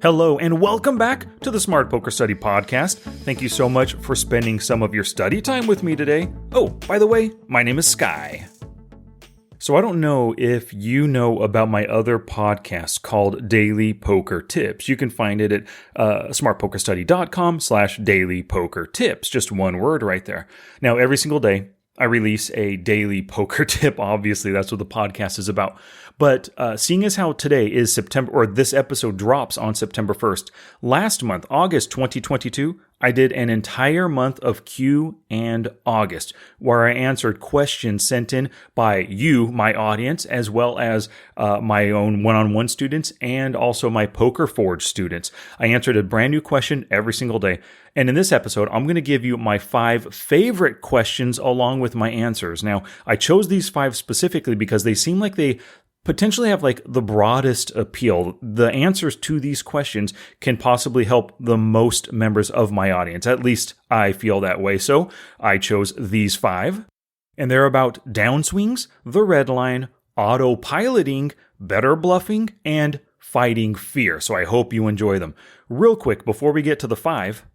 Hello and welcome back to the Smart Poker Study Podcast. Thank you so much for spending some of your study time with me today. Oh, by the way, my name is Sky. So I don't know if you know about my other podcast called Daily Poker Tips. You can find it at smartpokerstudy.com/dailypokertips. Just one word right there. Now, every single day, I release a daily poker tip. Obviously, that's what the podcast is about. But seeing as how today is September, or this episode drops on September 1st, last month, August 2022, I did an entire month of Q&August, where I answered questions sent in by you, my audience, as well as my own one-on-one students and also my Poker Forge students. I answered a brand new question every single day. And in this episode, I'm going to give you my 5 favorite questions along with my answers. Now, I chose these 5 specifically because they seem like they potentially have like the broadest appeal. The answers to these questions can possibly help the most members of my audience. At least I feel that way. So I chose these 5. And they're about downswings, the red line, autopiloting, better bluffing, and fighting fear. So I hope you enjoy them. Real quick, before we get to the 5,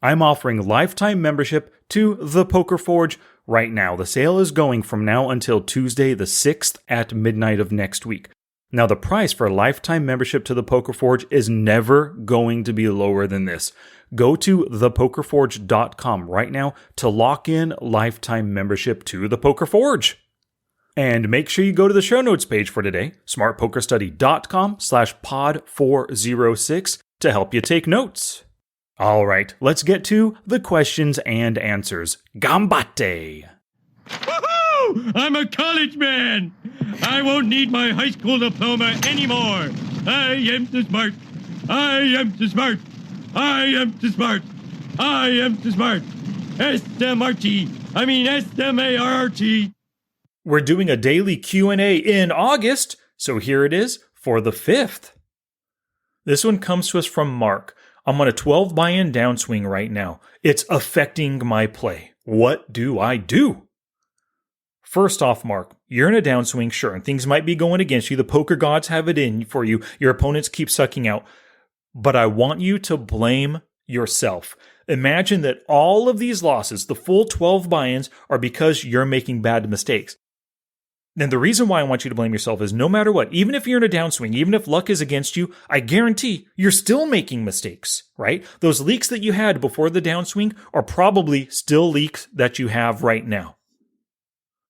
I'm offering lifetime membership to the Poker Forge right now. The sale is going from now until Tuesday the 6th at midnight of next week. Now, the price for lifetime membership to the Poker Forge is never going to be lower than this. Go to thepokerforge.com right now to lock in lifetime membership to the Poker Forge. And make sure you go to the show notes page for today, smartpokerstudy.com/pod406 to help you take notes. All right, let's get to the questions and answers. Gambate! Woohoo! I'm a college man! I won't need my high school diploma anymore! I am too smart! I am too smart! I am too smart! I am too smart! S-M-R-T! I mean S-M-A-R-T! We're doing a daily Q&A in August, so here it is for the 5th. This one comes to us from Mark. I'm on a 12 buy-in downswing right now. It's affecting my play. What do I do? First off, Mark, you're in a downswing, sure, and things might be going against you. The poker gods have it in for you. Your opponents keep sucking out. But I want you to blame yourself. Imagine that all of these losses, the full 12 buy-ins, are because you're making bad mistakes. And the reason why I want you to blame yourself is no matter what, even if you're in a downswing, even if luck is against you, I guarantee you're still making mistakes, right? Those leaks that you had before the downswing are probably still leaks that you have right now.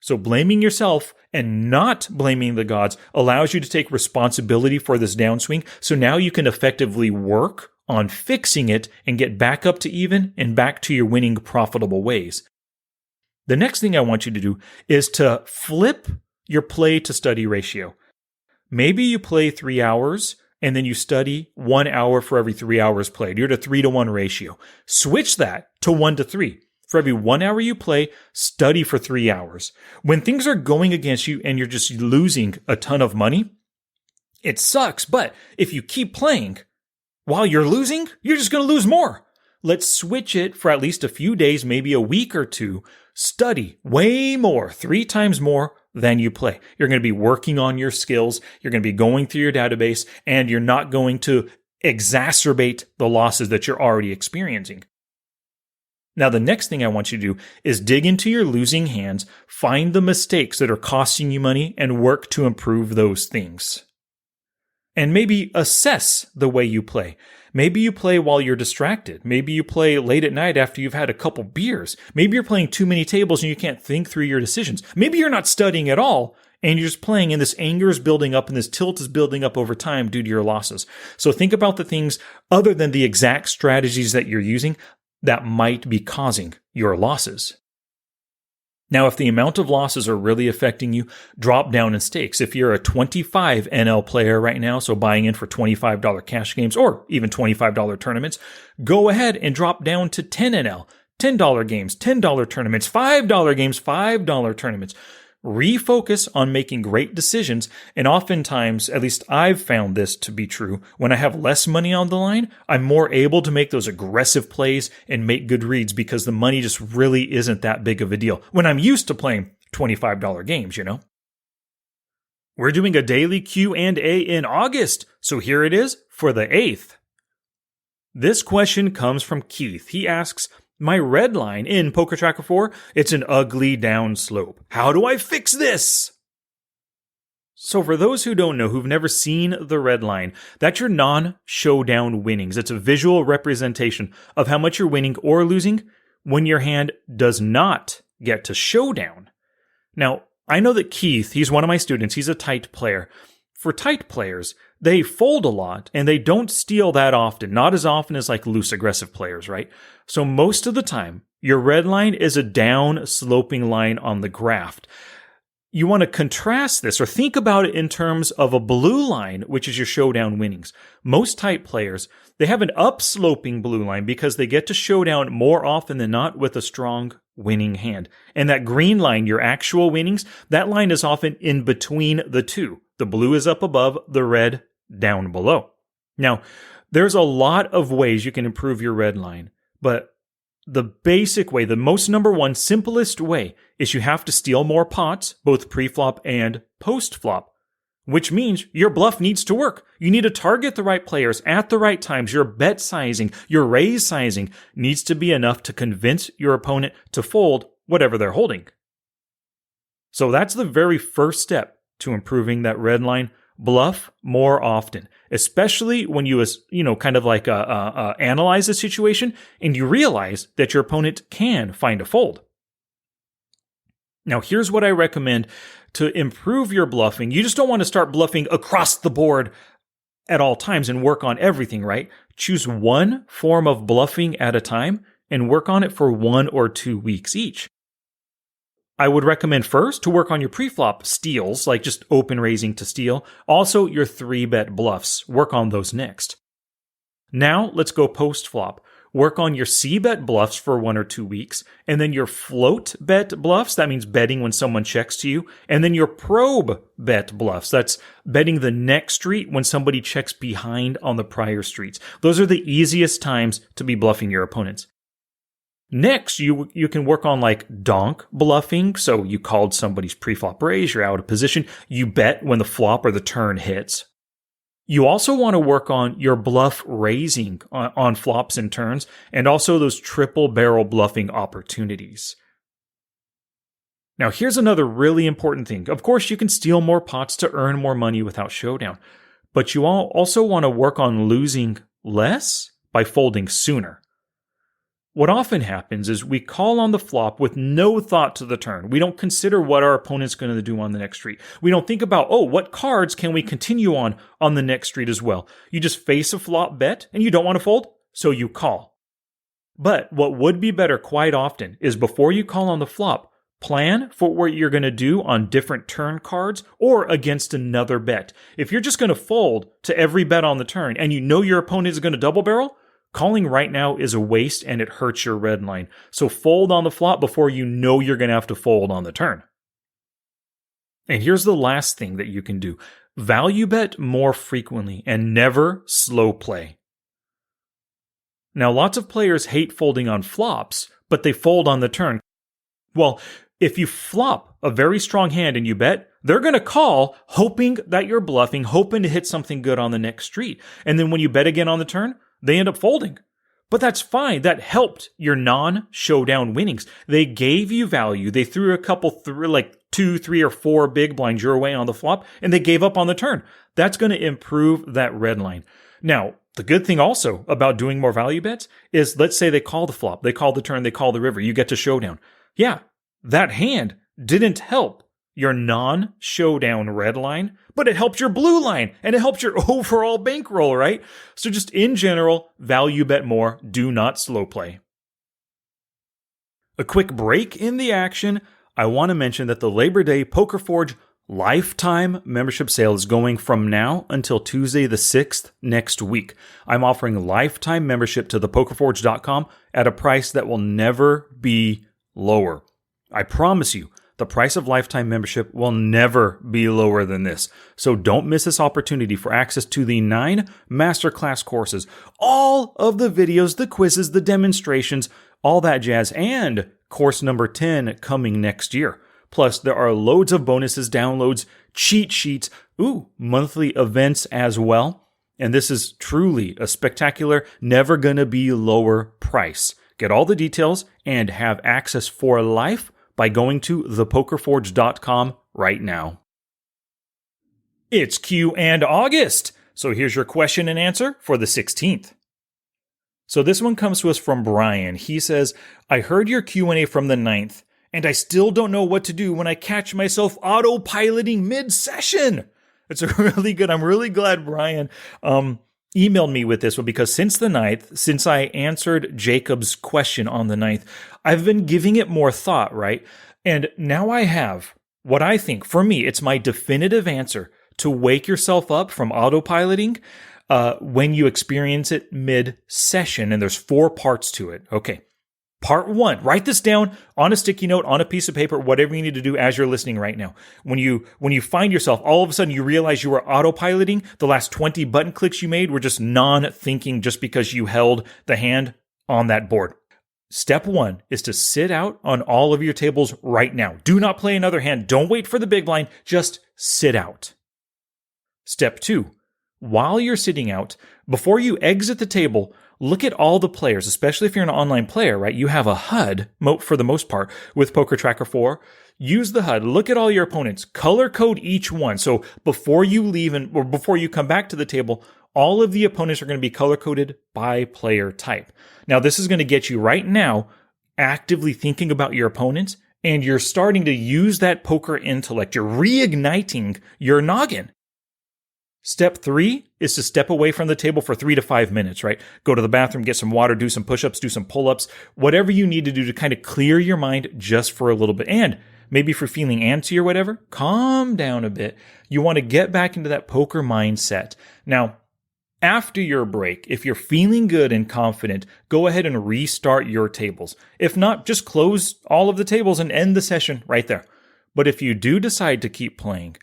So blaming yourself and not blaming the gods allows you to take responsibility for this downswing. So now you can effectively work on fixing it and get back up to even and back to your winning profitable ways. The next thing I want you to do is to flip your play to study ratio. Maybe you play 3 hours and then you study 1 hour for every 3 hours played. You're at a 3-to-1 ratio. Switch that to 1-to-3. For every 1 hour you play, study for 3 hours. When things are going against you and you're just losing a ton of money, it sucks. But if you keep playing while you're losing, you're just going to lose more. Let's switch it for at least a few days, maybe a week or two. Study way more, 3 times more than you play. You're going to be working on your skills. You're going to be going through your database, and you're not going to exacerbate the losses that you're already experiencing. Now, the next thing I want you to do is dig into your losing hands, find the mistakes that are costing you money, and work to improve those things. And maybe assess the way you play. Maybe you play while you're distracted. Maybe you play late at night after you've had a couple beers. Maybe you're playing too many tables and you can't think through your decisions. Maybe you're not studying at all and you're just playing and this anger is building up and this tilt is building up over time due to your losses. So think about the things other than the exact strategies that you're using that might be causing your losses. Now, if the amount of losses are really affecting you, drop down in stakes. If you're a 25 NL player right now, so buying in for $25 cash games or even $25 tournaments, go ahead and drop down to 10 NL, $10 games, $10 tournaments, $5 games, $5 tournaments. refocus on making great decisions. And oftentimes, at least I've found this to be true, when I have less money on the line, I'm more able to make those aggressive plays and make good reads because the money just really isn't that big of a deal when I'm used to playing $25 games, you know? We're doing a daily Q&A in August, so here it is for the 8th. This question comes from Keith. He asks, my red line in Poker Tracker 4, it's an ugly down slope. How do I fix this? So for those who don't know, who've never seen the red line, that's your non-showdown winnings. It's a visual representation of how much you're winning or losing when your hand does not get to showdown. Now, I know that Keith, he's one of my students, he's a tight player. For tight players, they fold a lot and they don't steal that often, not as often as like loose aggressive players, right? So most of the time, your red line is a down sloping line on the graph. You want to contrast this or think about it in terms of a blue line, which is your showdown winnings. Most tight players, they have an upsloping blue line because they get to showdown more often than not with a strong winning hand. And that green line, your actual winnings, that line is often in between the two. The blue is up above, the red down below. Now, there's a lot of ways you can improve your red line, but the basic way, the most number one, simplest way is you have to steal more pots, both pre-flop and post-flop, which means your bluff needs to work. You need to target the right players at the right times. Your bet sizing, your raise sizing needs to be enough to convince your opponent to fold whatever they're holding. So that's the very first step to improving that red line. Bluff more often, especially when you kind of like analyze the situation and you realize that your opponent can find a fold. Now, here's what I recommend to improve your bluffing. You just don't want to start bluffing across the board at all times and work on everything, right? Choose one form of bluffing at a time and work on it for 1 or 2 weeks each. I would recommend first to work on your pre-flop steals, like just open raising to steal. Also, your 3-bet bluffs. Work on those next. Now, let's go post-flop. Work on your C-bet bluffs for 1 or 2 weeks, and then your float bet bluffs. That means betting when someone checks to you. And then your probe bet bluffs. That's betting the next street when somebody checks behind on the prior streets. Those are the easiest times to be bluffing your opponents. Next, you can work on like donk bluffing. So you called somebody's pre-flop raise, you're out of position. You bet when the flop or the turn hits. You also want to work on your bluff raising on flops and turns, and also those triple barrel bluffing opportunities. Now, here's another really important thing. Of course, you can steal more pots to earn more money without showdown, but you also want to work on losing less by folding sooner. What often happens is we call on the flop with no thought to the turn. We don't consider what our opponent's going to do on the next street. We don't think about, what cards can we continue on the next street as well? You just face a flop bet and you don't want to fold, so you call. But what would be better quite often is before you call on the flop, plan for what you're going to do on different turn cards or against another bet. If you're just going to fold to every bet on the turn and you know your opponent is going to double barrel, calling right now is a waste and it hurts your red line. So fold on the flop before you know you're going to have to fold on the turn. And here's the last thing that you can do. Value bet more frequently and never slow play. Now, lots of players hate folding on flops, but they fold on the turn. Well, if you flop a very strong hand and you bet, they're going to call hoping that you're bluffing, hoping to hit something good on the next street. And then when you bet again on the turn, they end up folding. But that's fine. That helped your non-showdown winnings. They gave you value. They threw a couple, like 2, 3, or 4 big blinds your way on the flop, and they gave up on the turn. That's going to improve that red line. Now, the good thing also about doing more value bets is, let's say they call the flop, they call the turn, they call the river, you get to showdown. Yeah, that hand didn't help your non-showdown red line, but it helped your blue line and it helped your overall bankroll, right? So just in general, value bet more, do not slow play. A quick break in the action. I want to mention that the Labor Day Poker Forge lifetime membership sale is going from now until Tuesday the 6th next week. I'm offering lifetime membership to thepokerforge.com at a price that will never be lower. I promise you, the price of lifetime membership will never be lower than this. So don't miss this opportunity for access to the 9 masterclass courses, all of the videos, the quizzes, the demonstrations, all that jazz, and course number 10 coming next year. Plus, there are loads of bonuses, downloads, cheat sheets, monthly events as well. And this is truly a spectacular, never gonna be lower price. Get all the details and have access for life by going to thepokerforge.com right now. It's Q&August. So here's your question and answer for the 16th. So this one comes to us from Brian. He says, I heard your Q&A from the 9th, and I still don't know what to do when I catch myself autopiloting mid-session. It's really good. I'm really glad Brian emailed me with this one, because since the 9th, since I answered Jacob's question on the 9th, I've been giving it more thought, right? And now I have what I think, for me, it's my definitive answer to wake yourself up from autopiloting when you experience it mid-session. And there's 4 parts to it. Okay. Part 1, write this down on a sticky note, on a piece of paper, whatever you need to do as you're listening right now. When you find yourself, all of a sudden you realize you were autopiloting, the last 20 button clicks you made were just non-thinking just because you held the hand on that board. Step 1 is to sit out on all of your tables right now. Do not play another hand. Don't wait for the big blind. Just sit out. Step 2, while you're sitting out, before you exit the table, look at all the players, especially if you're an online player, right? You have a HUD, for the most part, with Poker Tracker 4. Use the HUD. Look at all your opponents. Color code each one. So before you leave or before you come back to the table, all of the opponents are going to be color coded by player type. Now, this is going to get you right now actively thinking about your opponents, and you're starting to use that poker intellect. You're reigniting your noggin. Step 3 is to step away from the table for 3 to 5 minutes, right? Go to the bathroom, get some water, do some push-ups, do some pull-ups, whatever you need to do to kind of clear your mind just for a little bit. And maybe if you're feeling antsy or whatever, calm down a bit. You want to get back into that poker mindset. Now, after your break, if you're feeling good and confident, go ahead and restart your tables. If not, just close all of the tables and end the session right there. But if you do decide to keep playing,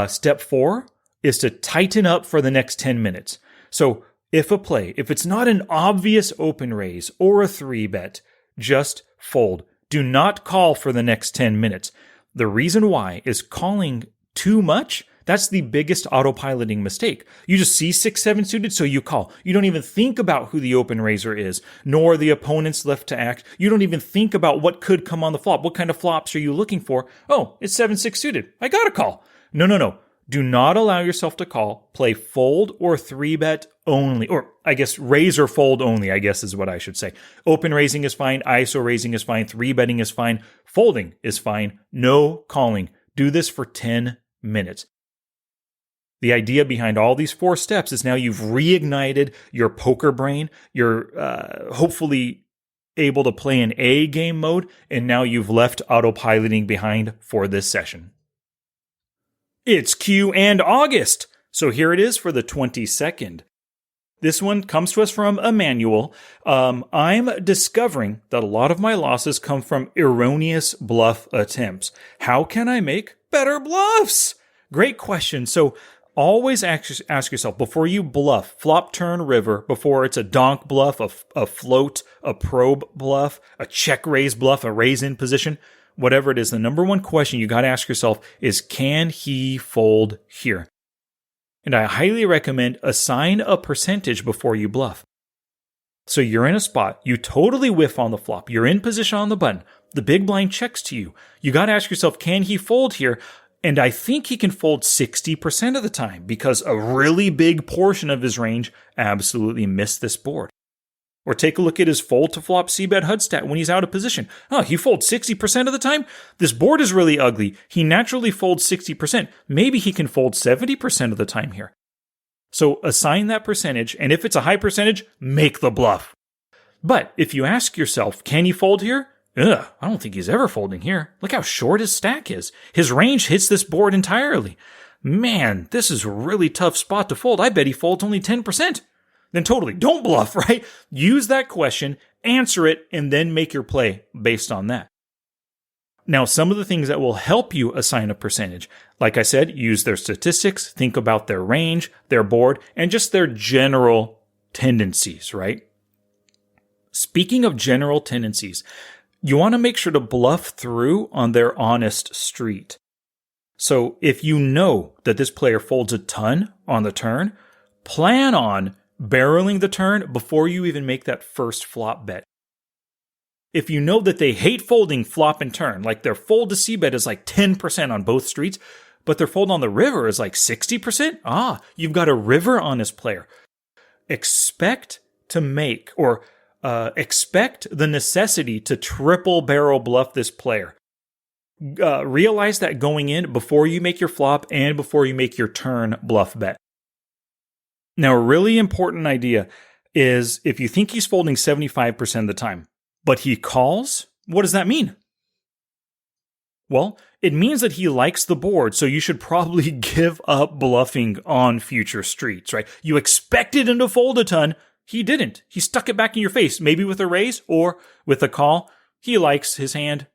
step 4 is to tighten up for the next 10 minutes. So if it's not an obvious open raise or a 3-bet, just fold. Do not call for the next 10 minutes. The reason why is calling too much. That's the biggest autopiloting mistake. You just see 6-7 suited, so you call. You don't even think about who the open raiser is, nor the opponent's left to act. You don't even think about what could come on the flop. What kind of flops are you looking for? Oh, it's 7-6 suited. I gotta call. No. Do not allow yourself to call. Play fold or 3-bet only. Or I guess raise or fold only, I guess is what I should say. Open raising is fine. ISO raising is fine. 3-betting is fine. Folding is fine. No calling. Do this for 10 minutes. The idea behind all these 4 steps is now you've reignited your poker brain. You're hopefully able to play in A game mode, and now you've left autopiloting behind for this session. It's Q&August, so here it is for the 22nd. This one comes to us from Emmanuel. I'm discovering that a lot of my losses come from erroneous bluff attempts. How can I make better bluffs? Great question. So always ask yourself, before you bluff, flop, turn, river, before it's a donk bluff, a float, a probe bluff, a check raise bluff, a raise in position, whatever it is, the number one question you got to ask yourself is, can he fold here? And I highly recommend assign a percentage before you bluff. So you're in a spot, you totally whiff on the flop, you're in position on the button, the big blind checks to you. You got to ask yourself, can he fold here? And I think he can fold 60% of the time because a really big portion of his range absolutely missed this board. Or take a look at his fold to flop c-bet HUD stat when he's out of position. Oh, he folds 60% of the time? This board is really ugly. He naturally folds 60%. Maybe he can fold 70% of the time here. So assign that percentage, and if it's a high percentage, make the bluff. But if you ask yourself, can he fold here? I don't think he's ever folding here. Look how short his stack is. His range hits this board entirely. Man, this is a really tough spot to fold. I bet he folds only 10%. Then totally don't bluff, right? Use that question, answer it, and then make your play based on that. Now, some of the things that will help you assign a percentage, like I said, use their statistics, think about their range, their board, and just their general tendencies, right? Speaking of general tendencies, you want to make sure to bluff through on their honest street. So if you know that this player folds a ton on the turn, plan on barreling the turn before you even make that first flop bet. If you know that they hate folding flop and turn, like their fold to C bet is like 10% on both streets, but their fold on the river is like 60%, you've got a river honest player. Expect to make, or expect the necessity to triple barrel bluff this player. Realize that going in before you make your flop and before you make your turn bluff bet. Now, a really important idea is if you think he's folding 75% of the time, but he calls, what does that mean? Well, it means that he likes the board, so you should probably give up bluffing on future streets, right? You expected him to fold a ton. He didn't. He stuck it back in your face, maybe with a raise or with a call. He likes his hand.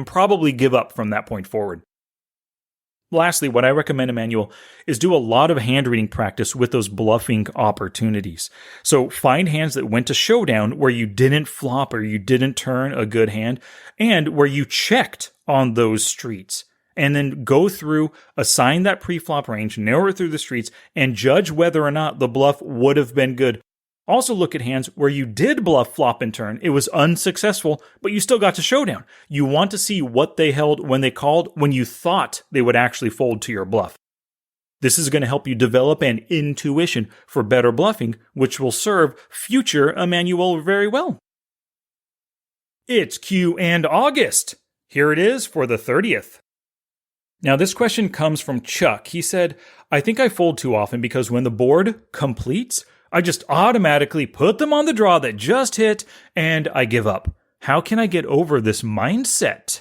Probably give up from that point forward. Lastly, what I recommend, Emmanuel, is do a lot of hand reading practice with those bluffing opportunities. So find hands that went to showdown where you didn't flop or you didn't turn a good hand and where you checked on those streets. And then go through, assign that pre-flop range, narrow it through the streets, and judge whether or not the bluff would have been good. Also look at hands where you did bluff, flop, and turn. It was unsuccessful, but you still got to showdown. You want to see what they held when they called when you thought they would actually fold to your bluff. This is going to help you develop an intuition for better bluffing, which will serve future Emmanuel very well. It's Q&August. Here it is for the 30th. Now, this question comes from Chuck. He said, I think I fold too often because when the board completes, I just automatically put them on the draw that just hit and I give up. How can I get over this mindset?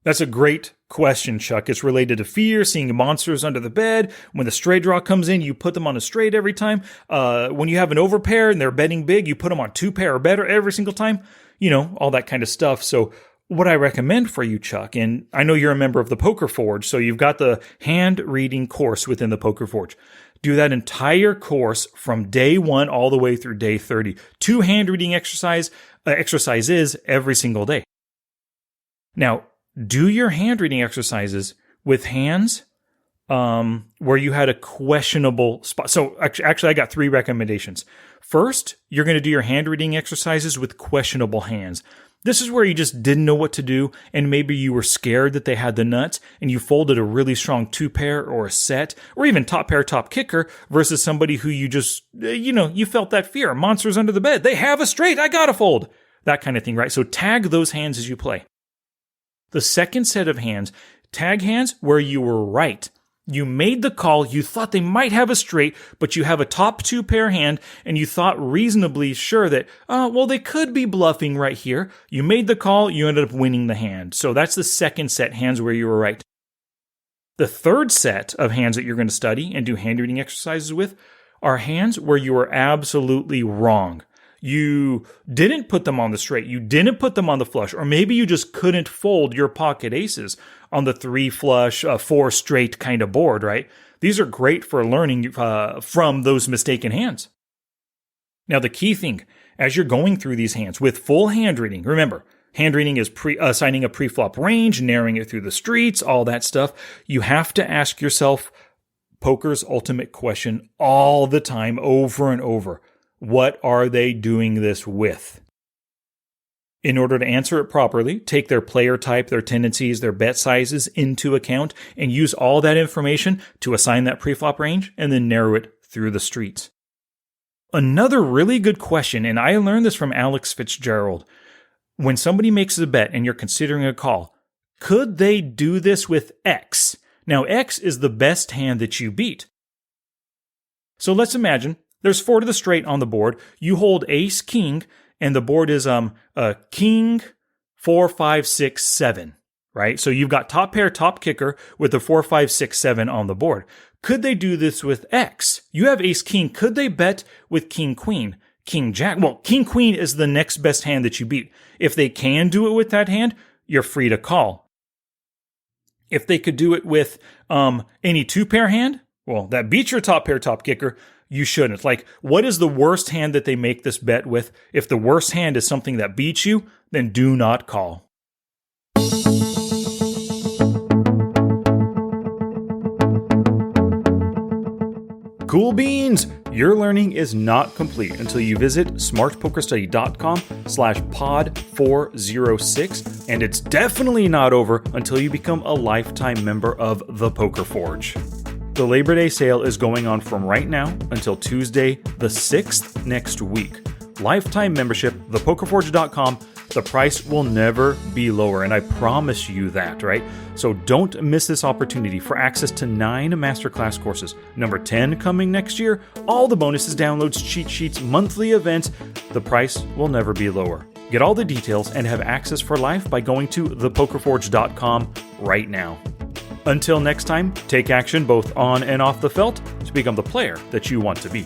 That's a great question, Chuck. It's related to fear, seeing monsters under the bed. When the straight draw comes in, you put them on a straight every time. When you have an overpair and they're betting big, you put them on 2 pair or better every single time. You know, all that kind of stuff. So what I recommend for you, Chuck, and I know you're a member of the Poker Forge, so you've got the hand reading course within the Poker Forge. Do that entire course from day 1 all the way through day 30. 2 hand reading exercises every single day. Now, do your hand reading exercises with hands where you had a questionable spot. So actually, I got 3 recommendations. First, you're going to do your hand reading exercises with questionable hands. This is where you just didn't know what to do, and maybe you were scared that they had the nuts, and you folded a really strong 2-pair or a set, or even top pair, top kicker, versus somebody who you just, you felt that fear. Monsters under the bed. They have a straight. I gotta fold. That kind of thing, right? So tag those hands as you play. The second set of hands, tag hands where you were right. You made the call, you thought they might have a straight, but you have a top 2-pair hand, and you thought reasonably sure that, they could be bluffing right here. You made the call, you ended up winning the hand. So that's the second set, hands where you were right. The third set of hands that you're going to study and do hand reading exercises with are hands where you were absolutely wrong. You didn't put them on the straight, you didn't put them on the flush, or maybe you just couldn't fold your pocket aces on the 3 flush, 4 straight kind of board, right? These are great for learning from those mistaken hands. Now, the key thing, as you're going through these hands with full hand reading, remember, hand reading is assigning a pre-flop range, narrowing it through the streets, all that stuff. You have to ask yourself poker's ultimate question all the time, over and over. What are they doing this with? In order to answer it properly, take their player type, their tendencies, their bet sizes into account, and use all that information to assign that preflop range and then narrow it through the streets. Another really good question, and I learned this from Alex Fitzgerald. When somebody makes a bet and you're considering a call, could they do this with X? Now, X is the best hand that you beat. So let's imagine there's 4 to the straight on the board. You hold ace, king, and the board is king, 4, 5, 6, 7, right? So you've got top pair, top kicker with the 4, 5, 6, 7 on the board. Could they do this with X? You have ace, king. Could they bet with king, queen, king, jack? Well, king, queen is the next best hand that you beat. If they can do it with that hand, you're free to call. If they could do it with any 2-pair hand, well, that beats your top pair, top kicker. You shouldn't. Like, what is the worst hand that they make this bet with? If the worst hand is something that beats you, then do not call. Cool beans! Your learning is not complete until you visit smartpokerstudy.com/pod406, and it's definitely not over until you become a lifetime member of the Poker Forge. The Labor Day sale is going on from right now until Tuesday the 6th next week. Lifetime membership, thepokerforge.com. The price will never be lower, and I promise you that, right? So don't miss this opportunity for access to 9 masterclass courses. Number 10 coming next year, all the bonuses, downloads, cheat sheets, monthly events. The price will never be lower. Get all the details and have access for life by going to thepokerforge.com right now. Until next time, take action both on and off the felt to become the player that you want to be.